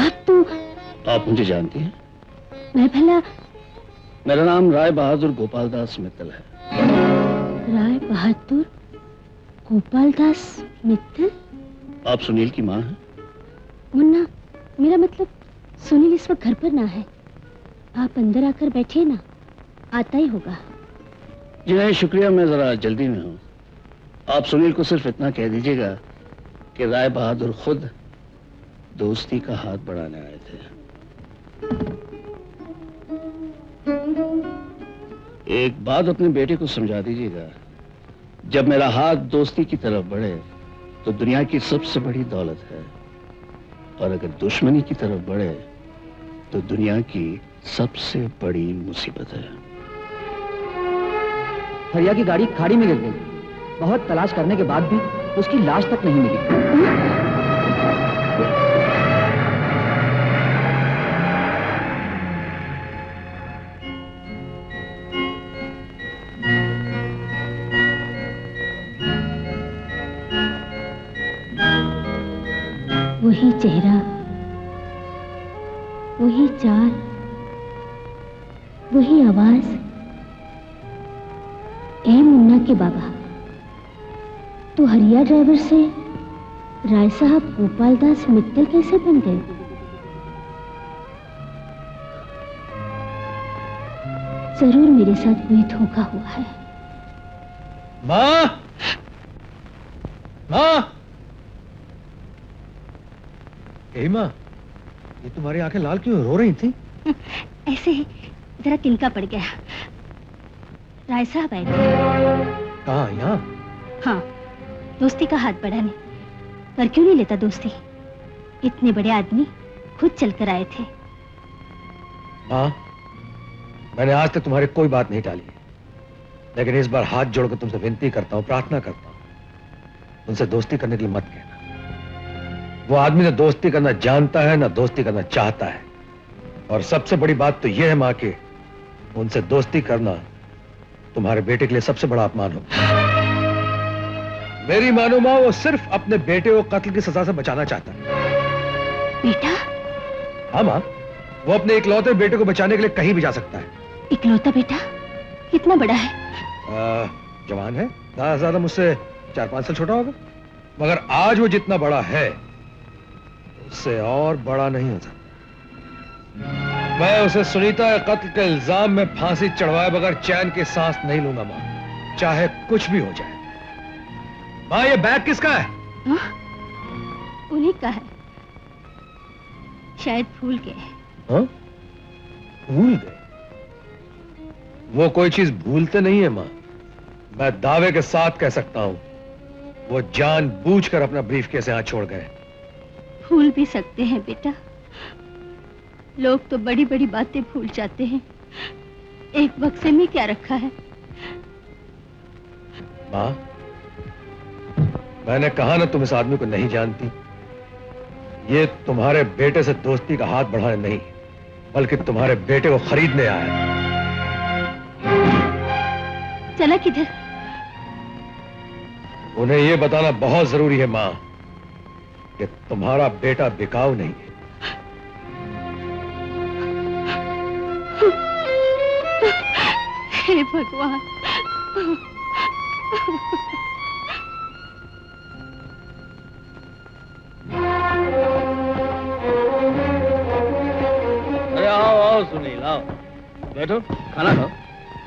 आप तो... आप मुझे जानती हैं? मैं भला... मेरा नाम राय बहादुर गोपाल दास मित्तल है। राय बहादुर गोपाल दास मित्तल? आप सुनील की माँ हैं? मुन्ना, मेरा मतलब सुनील इस वक्त घर पर ना है। आप अंदर आकर बैठिए ना, आता ही होगा। जी नहीं शुक्रिया, मैं जरा जल्दी में हूँ। आप सुनील को सिर्फ इतना कह दीजिएगा कि राय बहादुर खुद दोस्ती का हाथ बढ़ाने आए थे। एक बात अपने बेटे को समझा दीजिएगा, जब मेरा हाथ दोस्ती की तरफ बढ़े तो दुनिया की सबसे बड़ी दौलत है, और अगर दुश्मनी की तरफ बढ़े तो दुनिया की सबसे बड़ी मुसीबत है। हरिया की गाड़ी खाड़ी में गिर गई। बहुत तलाश करने के बाद भी उसकी लाश तक नहीं मिली। वही चेहरा, वही चाल, वही आवाज। ए मुन्ना के बाबा, तो हरिया ड्राइवर से राय साहब गोपाल दास मित्तल कैसे बन गए? जरूर मेरे साथ कोई धोखा हुआ है। माँ, माँ, ए माँ, ये तुम्हारी आंखें लाल क्यों रो रही थी? ऐसे ही जरा तिनका पड़ गया। राय साहब आए थे। कहाँ, यहाँ? हाँ, दोस्ती का हाथ बढ़ाने। पर क्यों नहीं लेता दोस्ती? इतने बड़े आदमी खुद चलकर आए थे। माँ, मैंने आज तक तुम्हारी कोई बात नहीं टाली, लेकिन इस बार हाथ जोड़कर तुमसे विनती करता हूँ, प्रार्थना करता हूँ, उनसे दोस्ती करने के लिए मत कहना। वो आदमी ना दोस्ती करना जानता है ना दोस्ती करना चाहता है, और सबसे बड़ी बात तो यह है माँ कि उनसे दोस्ती करना तुम्हारे बेटे के लिए सबसे बड़ा अपमान होगा। मेरी मानो माँ, वो सिर्फ अपने बेटे को कत्ल की सजा से बचाना चाहता है। बेटा? हाँ माँ, वो अपने इकलौते बेटे को बचाने के लिए कहीं भी जा सकता है। इकलौता बेटा? कितना बड़ा है? जवान है, ज्यादा मुझसे 4-5 साल छोटा होगा, मगर आज वो जितना बड़ा है उससे और बड़ा नहीं हो सकता। मैं उसे सुनीता के कत्ल के इल्जाम में फांसी चढ़वाए बगैर चैन की सांस नहीं लूंगा मां, चाहे कुछ भी हो जाए। मां, ये बैग किसका है? उन्हीं का है, शायद भूल गए। हाँ? भूल गए? वो कोई चीज भूलते नहीं है मां, मैं दावे के साथ कह सकता हूं वो जानबूझकर अपना ब्रीफकेस यहां छोड़ गए। भूल भी सकते हैं बेटा, लोग तो बड़ी बड़ी बातें भूल जाते हैं, एक बक्से में क्या रखा है। मां, मैंने कहा ना तुम इस आदमी को नहीं जानती। ये तुम्हारे बेटे से दोस्ती का हाथ बढ़ाने नहीं, बल्कि तुम्हारे बेटे को खरीदने आया। चला किधर? उन्हें यह बताना बहुत जरूरी है मां कि तुम्हारा बेटा बिकाऊ नहीं है। हे भगवान। अरे आओ आओ सुनील, आओ बैठो, खाना खाओ।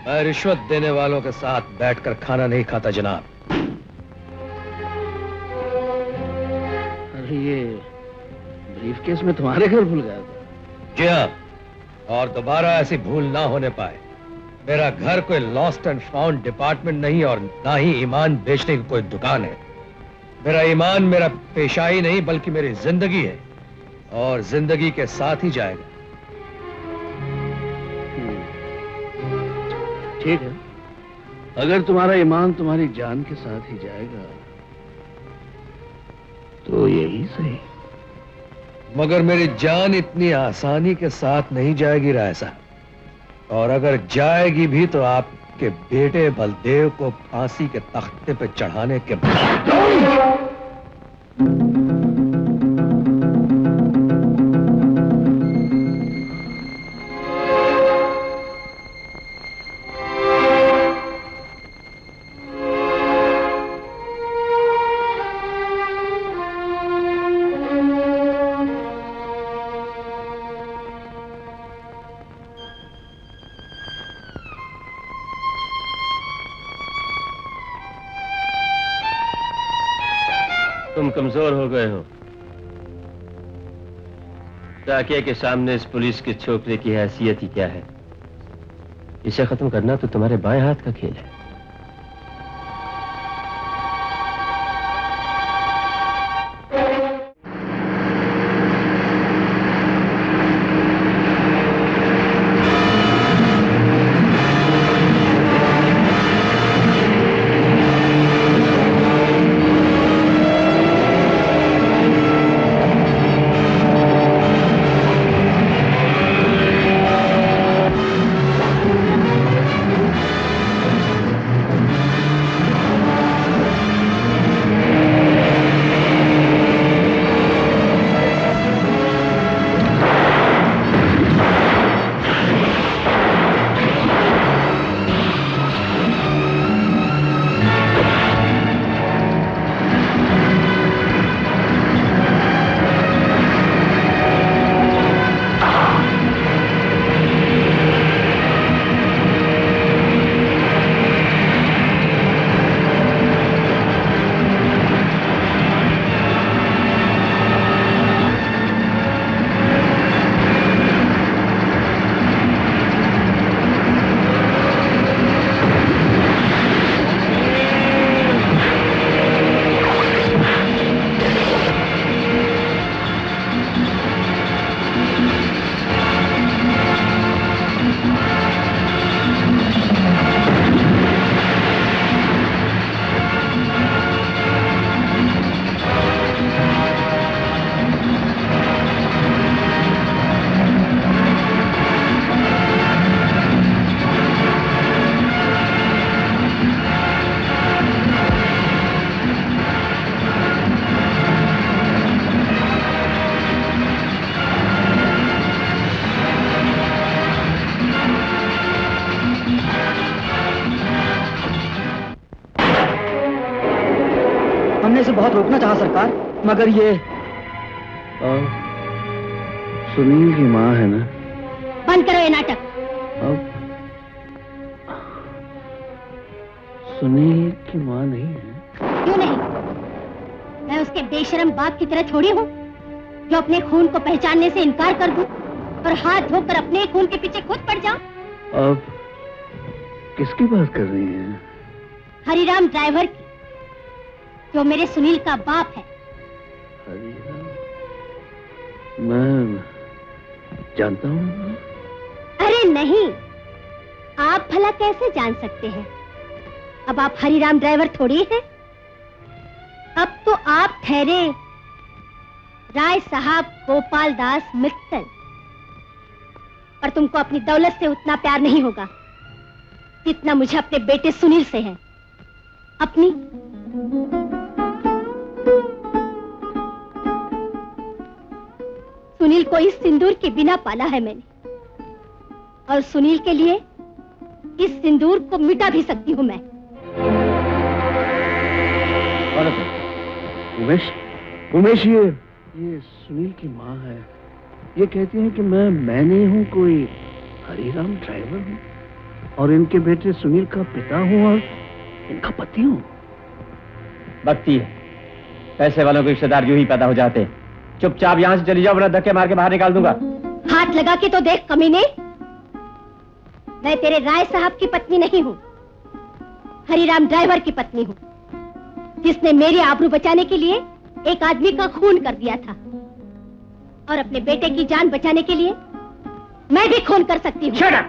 मैं रिश्वत देने वालों के साथ बैठकर खाना नहीं खाता जनाब। अरे ये ब्रीफकेस में तुम्हारे घर भूल गया था? जी हाँ, और दोबारा ऐसी भूल ना होने पाए। मेरा घर कोई लॉस्ट एंड फाउंड डिपार्टमेंट नहीं और ना ही ईमान बेचने की कोई दुकान है। मेरा ईमान मेरा पेशाई नहीं बल्कि मेरी जिंदगी है, और जिंदगी के साथ ही जाएगा। ठीक है, अगर तुम्हारा ईमान तुम्हारी जान के साथ ही जाएगा तो यही सही। मगर मेरी जान इतनी आसानी के साथ नहीं जाएगी राय साहब, और अगर जाएगी भी तो आपके बेटे बलदेव को फांसी के तख्ते पे चढ़ाने के बाद। कमजोर हो गए हो। ताकिया के सामने इस पुलिस के छोकरे की हैसियत ही क्या है। इसे खत्म करना तो तुम्हारे बाएं हाथ का खेल है। हमने इसे बहुत रोकना चाहा सरकार, मगर ये सुनील की माँ है ना। बंद करो ये नाटक। अब सुनील की माँ नहीं है। क्यों नहीं? मैं उसके बेशरम बाप की तरह थोड़ी हूँ जो अपने खून को पहचानने से इनकार कर दूं और हाथ धोकर अपने खून के पीछे खुद पड़ जाऊं। अब किसकी बात कर रही हैं? हरिराम ड्राइवर की, जो मेरे सुनील का बाप है। हरिराम? मैं जानता हूँ। अरे नहीं, आप भला कैसे जान सकते हैं? अब आप हरिराम ड्राइवर थोड़ी हैं। अब तो आप ठहरे राय साहब गोपाल दास मित्तल। पर तुमको अपनी दौलत से उतना प्यार नहीं होगा जितना मुझे अपने बेटे सुनील से है। अपनी सुनील को इस सिंदूर के बिना पाला है मैंने, और सुनील के लिए इस सिंदूर को मिटा भी सकती हूँ मैं। उमेश, उमेश, ये सुनील की माँ है। ये कहती है कि मैं नहीं हूँ, कोई हरिराम ड्राइवर हूँ और इनके बेटे सुनील का पिता हूँ और इनका पति हूँ। बकती है, पैसे वालों के रिश्तेदार यूं ही पैदा हो जाते हैं। चुपचाप यहाँ से चली जाओ, वरना धक्के मार के बाहर निकाल दूंगा। हाथ लगा के तो देख कमीने, मैं तेरे राय साहब की पत्नी नहीं हूँ, हरिराम ड्राइवर की पत्नी हूँ, जिसने मेरी आबरू बचाने के लिए एक आदमी का खून कर दिया था, और अपने बेटे की जान बचाने के लिए मैं भी खून कर सकती हूँ। Shut up!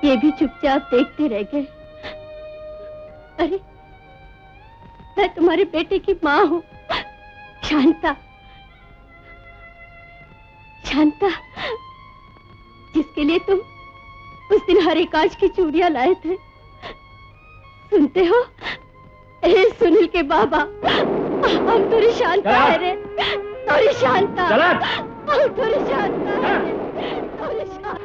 ये भी चुपचाप देखते रह गए। अरे, मैं तुम्हारे बेटे की माँ हूँ, शांता। शांता, जिसके लिए तुम उस दिन हरे कांच की चूड़ियां लाए थे। सुनते हो? ए सुनील के बाबा, हम तुरी शांता है रे, तुरी शांता, हम तुरी शांता है रे, तुरी शांता।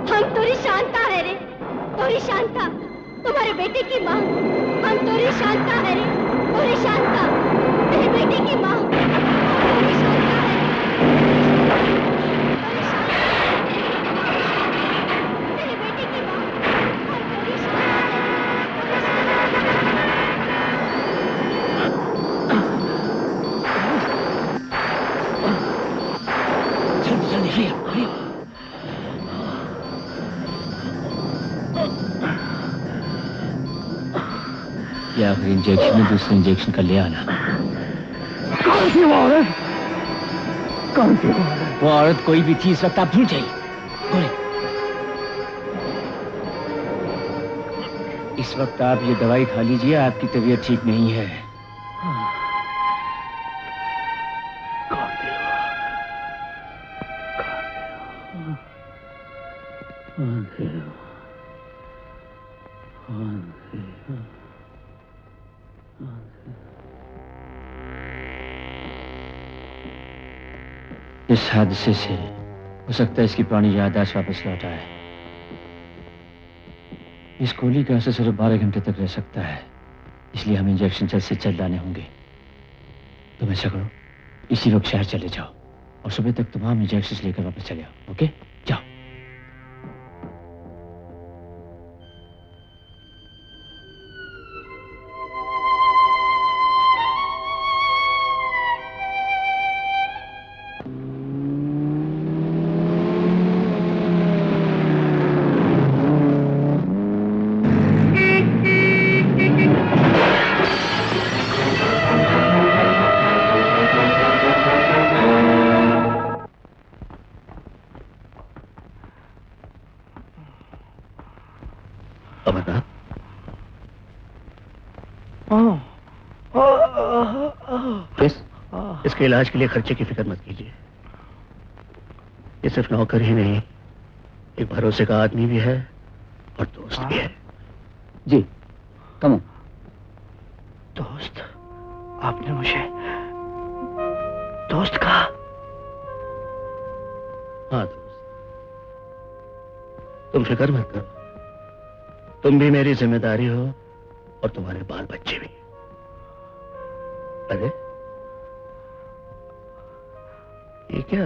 हम तुरी शांता है रे। तोरी शांता, तुम्हारे बेटे की माँ। हम तोरी शांता है रे, तोरी शांता, तेरे बेटे की माँ। तोरी शांता है, तेरे बेटे की माँ। तोरी शांता जल्दी जल्दी, हरी हरी। ये आखिरी इंजेक्शन है, दूसरे इंजेक्शन का ले आना। कौन थी वो औरत? कौन थी वो औरत? वो औरत कोई भी थी इस वक्त आप भूल जाइए। बोले, इस वक्त आप ये दवाई खा लीजिए, आपकी तबीयत ठीक नहीं है। इस हादसे से हो सकता है इसकी पुरानी याददाश्त वापस लौट आए। इस गोली का असर सिर्फ 12 घंटे तक रह सकता है, इसलिए हमें इंजेक्शन जल्द से जल्द लाने होंगे। तुम ऐसा करो, इसी वक्त शहर चले जाओ और सुबह तक तमाम इंजेक्शन लेकर वापस चले आओ। ओके, जाओ। इसके इलाज के लिए खर्चे की फिक्र मत कीजिए। ये सिर्फ नौकर ही नहीं, एक भरोसे का आदमी भी है और दोस्त भी है। जी, कम। दोस्त? आपने मुझे दोस्त कहा? हाँ दोस्त, तुम फिक्र मत करो, तुम भी मेरी जिम्मेदारी हो और तुम्हारे बाल बच्चे भी। अरे ये क्या?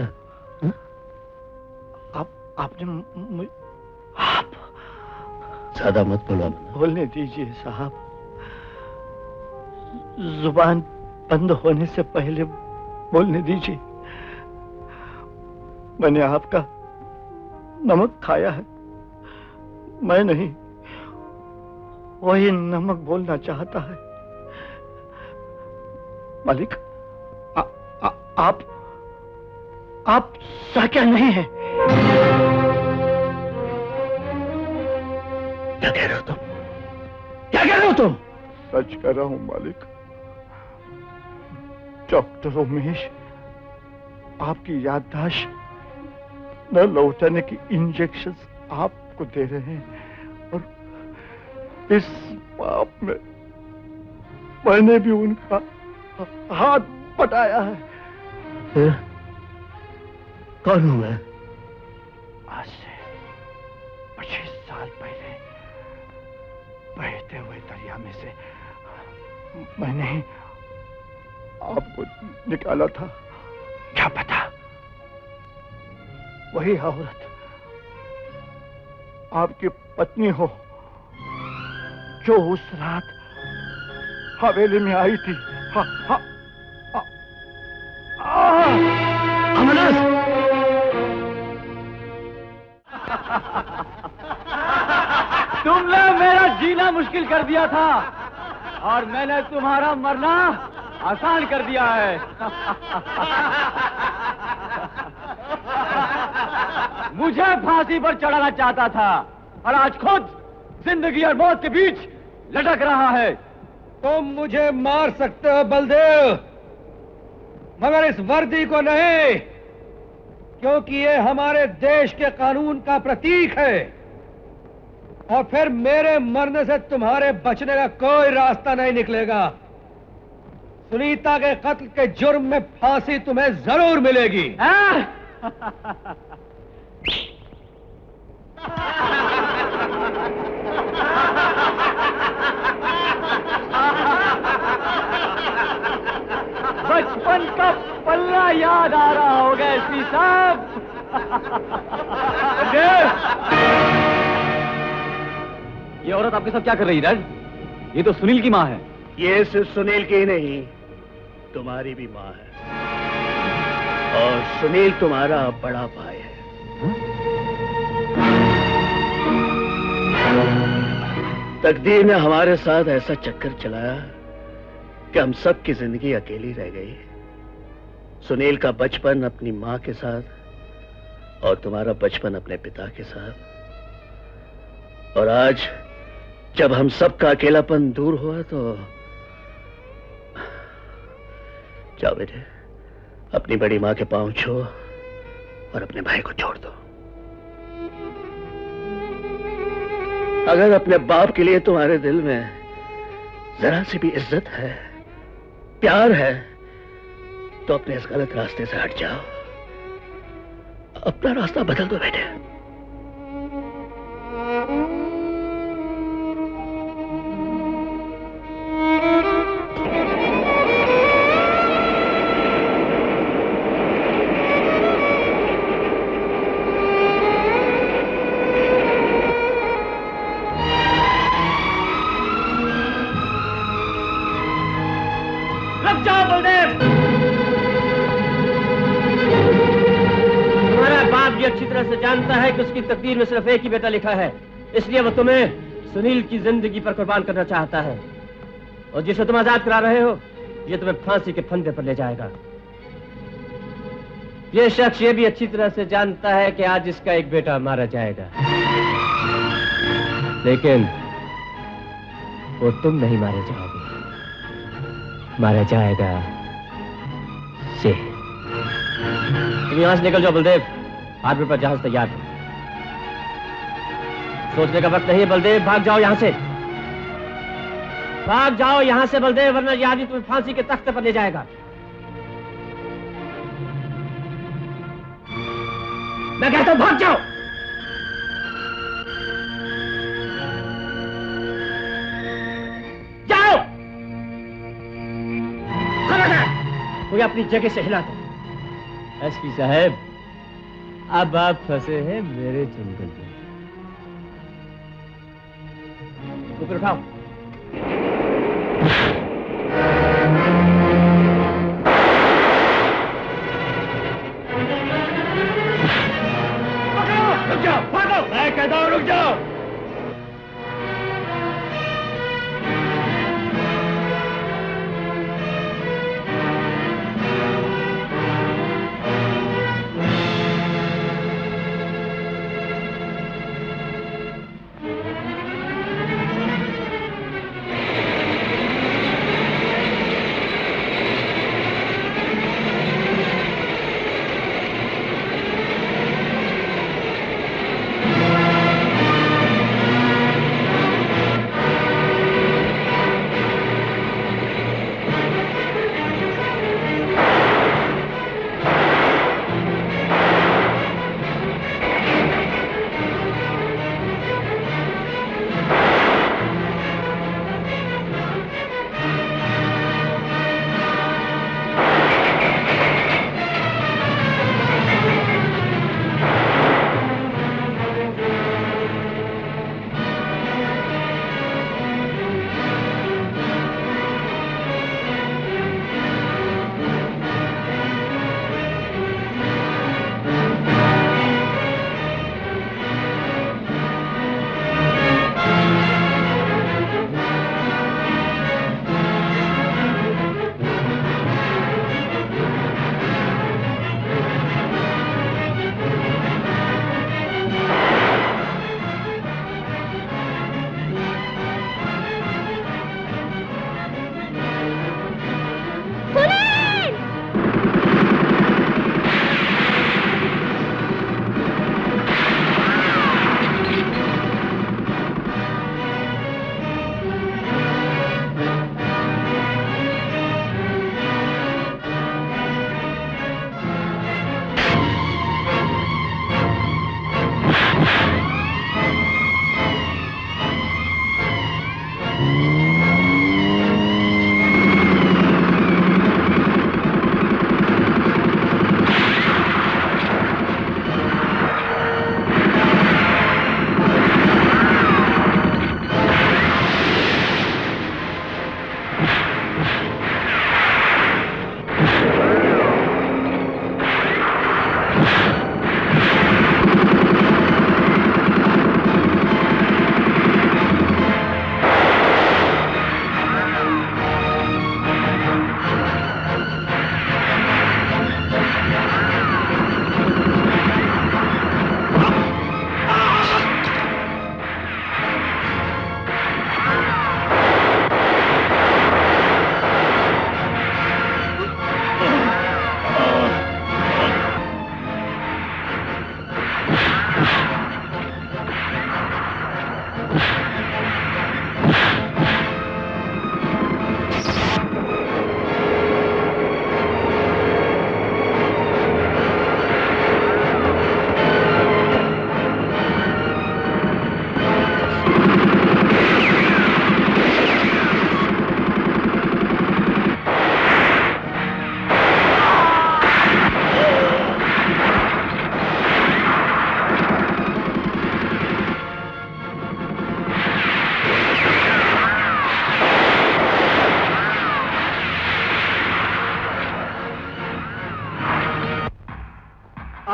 आपने आप ज्यादा मत बोलो। बोलने दीजिए साहब, जुबान बंद होने से पहले बोलने दीजिए। मैंने आपका नमक खाया है, मैं नहीं, वही नमक बोलना चाहता है। मालिक, आप क्या नहीं है? क्या कह रहे हो तुम? क्या कह रहे हो तुम? सच कह रहा हूं मालिक। डॉक्टर उमेश आपकी याददाश्त न लौटाने की इंजेक्शन आपको दे रहे हैं और इस पाप में मैंने भी उनका हाथ बटाया है। फिर कौन हूं मैं? आज से 25 साल पहले बहते हुए दरिया में से मैंने ही आपको निकाला था। क्या पता वही औरत आपकी पत्नी हो जो उस रात हवेली में आई थी। तुमने मेरा जीना मुश्किल कर दिया था और मैंने तुम्हारा मरना आसान कर दिया है। मुझे फांसी पर चढ़ाना चाहता था और आज खुद जिंदगी और मौत के बीच लटक रहा है। तुम मुझे मार सकते हो बलदेव, मगर इस वर्दी को नहीं, क्योंकि ये हमारे देश के कानून का प्रतीक है और फिर मेरे मरने से तुम्हारे बचने का कोई रास्ता नहीं निकलेगा। सुनीता के कत्ल के जुर्म में फांसी तुम्हें जरूर मिलेगी। बचपन का पल्ला याद आ रहा होगा एसपी साहब। ये औरत आपके साथ क्या कर रही है डैड? ये तो सुनील की माँ है। ये सिर्फ सुनील की नहीं, तुम्हारी भी माँ है, और सुनील तुम्हारा बड़ा भाई है। तकदीर ने हमारे साथ ऐसा चक्कर चलाया कि हम सब की जिंदगी अकेली रह गई। सुनील का बचपन अपनी माँ के साथ और तुम्हारा बचपन अपने पिता के साथ। और आज जब हम सब का अकेलापन दूर हुआ तो जाओ बेटे, अपनी बड़ी माँ के पांव छो और अपने भाई को छोड़ दो। अगर अपने बाप के लिए तुम्हारे दिल में जरा सी भी इज्जत है, प्यार है, तो अपने इस गलत रास्ते से हट जाओ, अपना रास्ता बदल दो बेटे। अच्छी तरह से जानता है कि उसकी तकदीर में सिर्फ एक ही बेटा लिखा है, इसलिए वो तुम्हें सुनील की जिंदगी पर कुर्बान करना चाहता है। और जिसे तुम आजाद करा रहे हो, ये तुम्हें फांसी के फंदे पर ले जाएगा। ये शख्स ये भी अच्छी तरह से जानता है कि आज इसका एक बेटा मारा जाएगा, लेकिन वो तुम नहीं मारे जाओगे, मारा जाएगा से। तुम यहां से निकल जाओ बलदेव, आर्मी पर जहाज तैयार है। सोचने का वक्त नहीं है बलदेव, भाग जाओ यहां से, भाग जाओ यहां से बलदेव, वरना यह आदमी तुम्हें फांसी के तख्ते पर ले जाएगा। मैं कहता हूं भाग जाओ। जाओ, खबरदार कोई अपनी जगह से हिला दो। एसपी साहब, अब आप फंसे हैं मेरे जंगल में। ऊपर उठाओ। रुक जाओ, भागो। मैं कहता हूं रुक जाओ।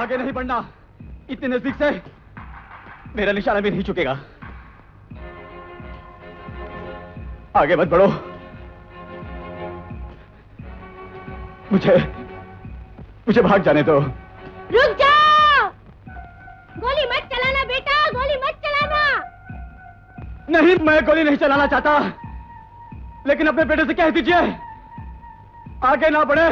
आगे नहीं बढ़ना। इतने नजदीक से मेरा निशाना भी नहीं चुकेगा। आगे मत बढ़ो। मुझे भाग जाने दो। रुक जाओ! गोली मत चलाना बेटा, गोली मत चलाना। नहीं, मैं गोली नहीं चलाना चाहता, लेकिन अपने बेटे से कह दीजिए आगे ना बढ़े,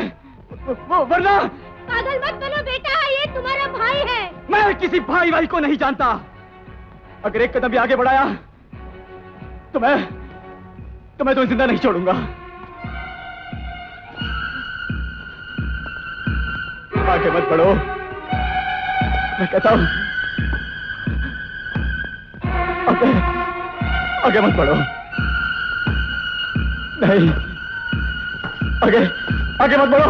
वो वरना। पागल मत बनो बेटा, ये तुम्हारा भाई है। मैं किसी भाई को नहीं जानता। अगर एक कदम भी आगे बढ़ाया तो मैं तुम्हें जिंदा नहीं छोड़ूंगा। आगे मत बढ़ो, मैं कहता हूं। आगे मत बढ़ो। नहीं, आगे मत बढ़ो।